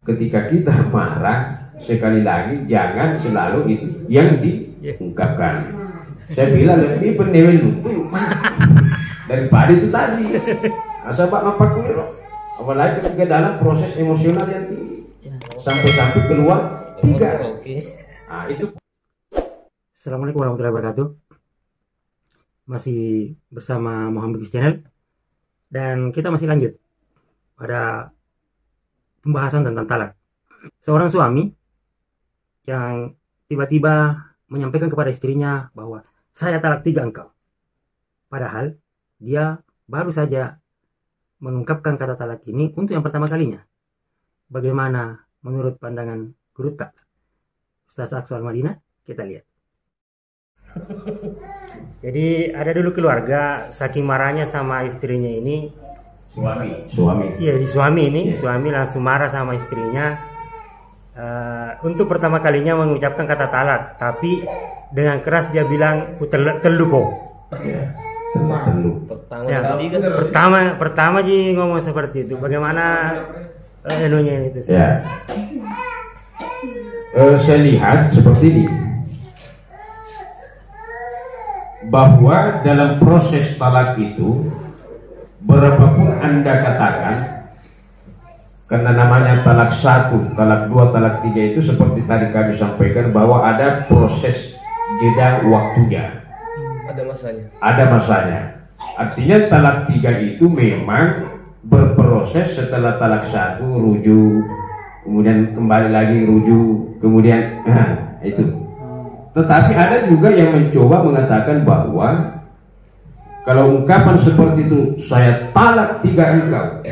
Ketika kita marah, sekali lagi jangan selalu itu yang diungkapkan. Saya bilang lebih pendewen lutu daripada itu tadi. Asal apa kiro. Apalagi ketika dalam proses emosional yang tinggi, sampai keluar 3. Nah, itu. Assalamualaikum warahmatullahi wabarakatuh. Masih bersama Muhammad Bugis Channel, dan kita masih lanjut pada pembahasan tentang talak. Seorang suami yang tiba-tiba menyampaikan kepada istrinya bahwa saya talak 3 engkau, padahal dia baru saja mengungkapkan kata talak ini untuk yang pertama kalinya. Bagaimana menurut pandangan Guru Tak Ustaz Aqsa Al-Madinah? Kita lihat. Jadi ada dulu keluarga saking marahnya sama istrinya ini, suami. Iya, di suami ini, suami langsung marah sama istrinya. Untuk pertama kalinya mengucapkan kata talak, tapi dengan keras dia bilang telu kok. Pertama Ji ngomong seperti itu. Bagaimana enunya itu? Ya. Saya lihat seperti ini, bahwa dalam proses talak itu, berapapun Anda katakan, karena namanya talak 1, talak 2, talak 3 itu seperti tadi kami sampaikan bahwa ada proses jeda waktunya. Ada masanya. Artinya talak 3 itu memang berproses. Setelah talak 1 rujuk, kemudian kembali lagi rujuk, kemudian itu. Tetapi ada juga yang mencoba mengatakan bahwa kalau ungkapan seperti itu, saya talak 3 engkau,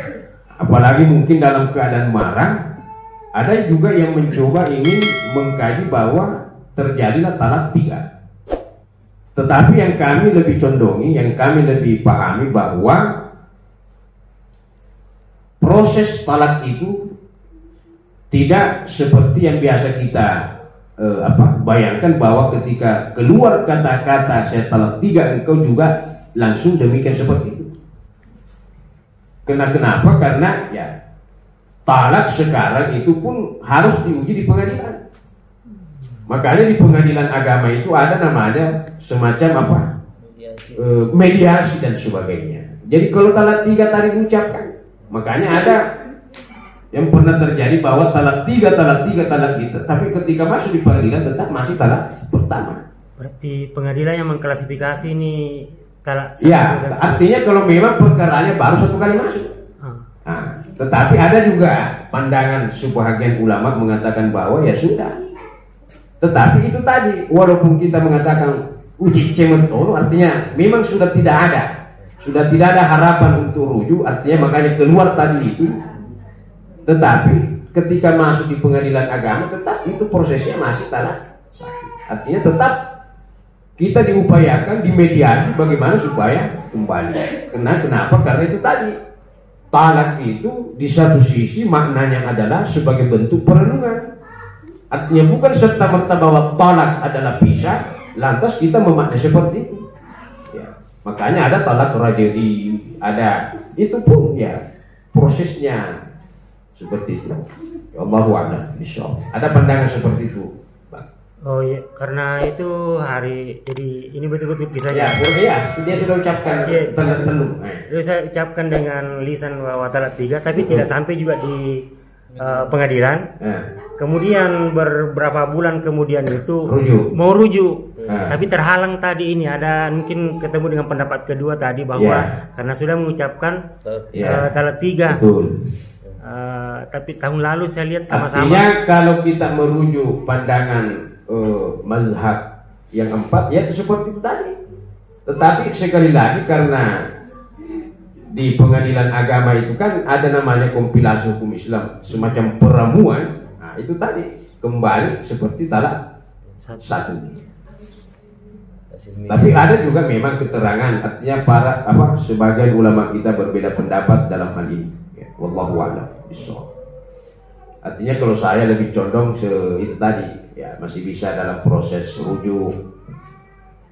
apalagi mungkin dalam keadaan marah, ada juga yang mencoba ingin mengkaji bahwa terjadilah talak 3. Tetapi yang kami lebih condongi, yang kami lebih pahami bahwa proses talak itu tidak seperti yang biasa kita bayangkan, bahwa ketika keluar kata-kata saya talak 3 engkau juga langsung demikian seperti itu. Kenapa? Karena ya talak sekarang itu pun harus diuji di pengadilan. Makanya di pengadilan agama itu ada namanya semacam mediasi dan sebagainya. Jadi kalau talak 3 tadi diucapkan, makanya ada yang pernah terjadi bahwa talak 3 gitu, tapi ketika masuk di pengadilan tetap masih talak pertama. Berarti pengadilan yang mengklasifikasi ini talak. Ya, artinya kalau memang perkaranya baru 1 kali masuk. Nah, tetapi ada juga pandangan sebagian ulama mengatakan bahwa ya sudah. Tetapi itu tadi, walaupun kita mengatakan uji cementono, artinya memang sudah tidak ada harapan untuk rujuk, artinya makanya keluar tadi itu. Tetapi ketika masuk di pengadilan agama, tetap itu prosesnya masih talak 1. Artinya tetap kita diupayakan dimediasi bagaimana supaya kembali. Kenapa? Karena itu tadi, talak itu di satu sisi maknanya adalah sebagai bentuk perenungan. Artinya bukan serta-merta bahwa talak adalah pisah, lantas kita memaknai seperti itu. Ya. Makanya ada talak raj'i, ada itu pun ya prosesnya seperti itu. Ya Allahu a'lam bishawab. Ada pandangan seperti itu, Bang. Oh iya, karena itu hari, jadi ini betul-betul kisah. Ya, dia sudah ucapkan telu. Saya ucapkan dengan lisan bahwa talak 3, tapi tidak sampai juga di pengadilan. Kemudian beberapa bulan kemudian itu mau rujuk. Tapi terhalang tadi ini, ada mungkin ketemu dengan pendapat kedua tadi bahwa karena sudah mengucapkan talak 3. Betul. Tapi tahun lalu saya lihat sama-sama. Artinya kalau kita merujuk pandangan mazhab yang 4, ya itu seperti itu tadi. Tetapi sekali lagi, karena di pengadilan agama itu kan ada namanya kompilasi hukum Islam, semacam peramuan. Nah itu tadi kembali seperti talak 1. Tapi ada juga memang keterangan, artinya sebagian ulama kita berbeda pendapat dalam hal ini. Wallahu a'lam bishawab. Artinya kalau saya lebih condong itu tadi, ya masih bisa dalam proses rujuk.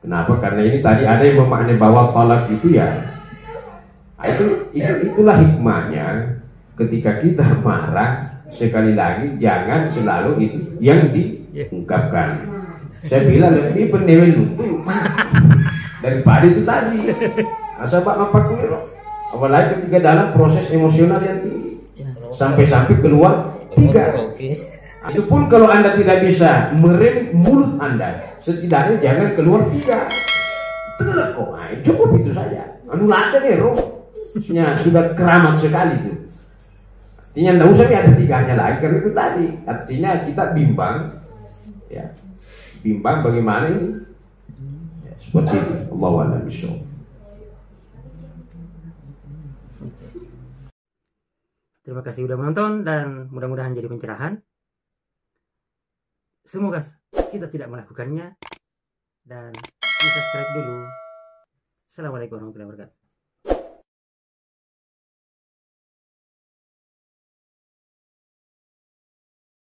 Kenapa? Karena ini tadi ada yang memaknai bahwa talak itu ya, itulah hikmahnya ketika kita marah sekali lagi jangan selalu itu yang diungkapkan. Saya bilang lebih pendewen lutu daripada itu tadi. Asal Pak Mapakuiro, apalagi ketika dalam proses emosional yang tinggi, sampai-sampai keluar 3. Itu pun kalau Anda tidak bisa merem mulut Anda, setidaknya jangan keluar 3. Telek kok, cukup itu saja. Anu ada deh roh, sudah keramat sekali itu. Artinya tidak usah ada 3-nya lagi, karena itu tadi. Artinya kita bimbang, ya, bimbang bagaimana ini. Ya, seperti itu. Allahu a'lam bishawab. Terima kasih sudah menonton dan mudah-mudahan jadi pencerahan. Semoga kita tidak melakukannya dan di subscribe dulu. Assalamualaikum warahmatullahi wabarakatuh.